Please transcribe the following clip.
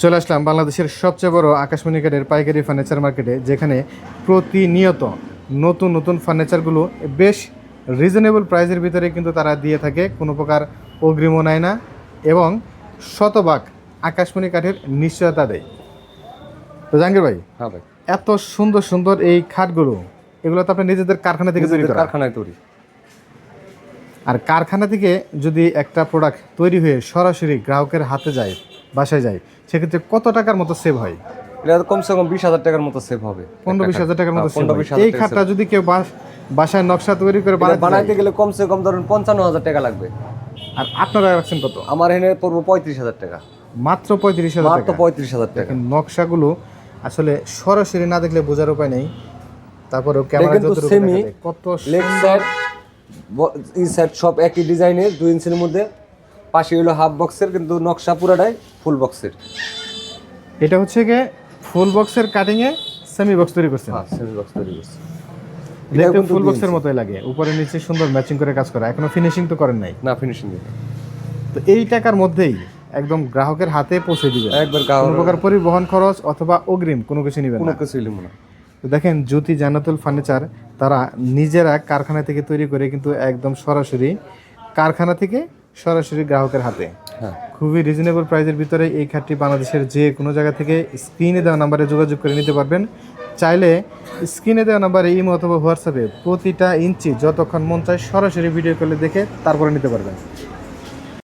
চলে আসলাম বাংলাদেশের সবচেয়ে বড় আকাশমণি কাঠের পাইকারি ফার্নিচার মার্কেটে, যেখানে প্রতিনিয়ত নতুন নতুন ফার্নিচারগুলো বেশ রিজনেবল প্রাইসের ভিতরে কিন্তু তারা দিয়ে থাকে, কোনো প্রকার অগ্রিমও নেয় না এবং শতভাগ আকাশমণি কাঠের নিশ্চয়তা দেয়। তো জাহাঙ্গীর ভাই, হ্যাঁ ভাই, এত সুন্দর সুন্দর এই খাটগুলো, এগুলো তো আপনি নিজেদের কারখানা থেকে তৈরি করা? কারখানায় তৈরি। আর কারখানা থেকে যদি একটা প্রোডাক্ট তৈরি হয়ে সরাসরি গ্রাহকের হাতে যায়, বাসায় যায়, সেক্ষেত্রে কত টাকার মতো সেভ হয়? এটা কমসে কম 20,000 টাকার মতো সেভ হবে। 15-20 হাজার টাকার মতো সেভ হয়। 15-20,000 এই খাটটা যদি কেউ বাসায় নকশা তৈরি করে বানাইতে গেলে কমসে কম ধরুন 55,000 টাকা লাগবে। আর আপনারা রাখছেন কত? আমার এখানে পড়বো 35,000 টাকা। মাত্র 35,000 মাত্র টাকা। 35,000 টাকা। নকশাগুলো আসলে সরাসরি না দেখলে বোঝার উপায় নেই, তারপরেও ক্যামেরা যতটুকু সেমি দেখা যায়, কত লেগ সাইড ই সাইড সব একই ডিজাইনের 2 ইঞ্চির মধ্যে, পাশে হলো হাফ বক্সের, কিন্তু নকশা পুরাটাই ফুল বক্সের। এটা হচ্ছে গিয়ে ফুল বক্সের কাটিং এ সেমি বক্স তৈরি করছেন। হ্যাঁ, সেমি বক্স তৈরি করছি। দেখতে ফুল বক্সের মতোই লাগে, উপরে নিচে সুন্দর ম্যাচিং করে কাজ করা। এখনো ফিনিশিং তো করেন নাই? না, ফিনিশিং দিই। তো এই টাকার মধ্যেই একদম গ্রাহকের হাতে পৌঁছে দিবেন, একবার কোনো প্রকার পরিবহন খরচ অথবা অগ্রিম কোনো কিছু নেবেন কোনো না। কিছুই লিখব না। তো দেখেন, জ্যোতি জান্নাতুল ফার্নিচার তারা নিজেরা কারখানা থেকে তৈরি করে কিন্তু একদম সরাসরি কারখানা থেকে সরাসরি গ্রাহকের হাতে। হ্যাঁ, খুবই রিজনেবল প্রাইসের ভিতরে এই খাটটি বাংলাদেশের যে কোনো জায়গা থেকে স্ক্রিনে দেওয়া নাম্বারে যোগাযোগ করে নিতে পারবেন। চাইলে স্ক্রিনে দেওয়া নাম্বারে ইমো অথবা হোয়াটসঅ্যাপে প্রতিটা ইঞ্চি যতক্ষণ মন চায় সরাসরি ভিডিও কলে দেখে তারপরে নিতে পারবেন।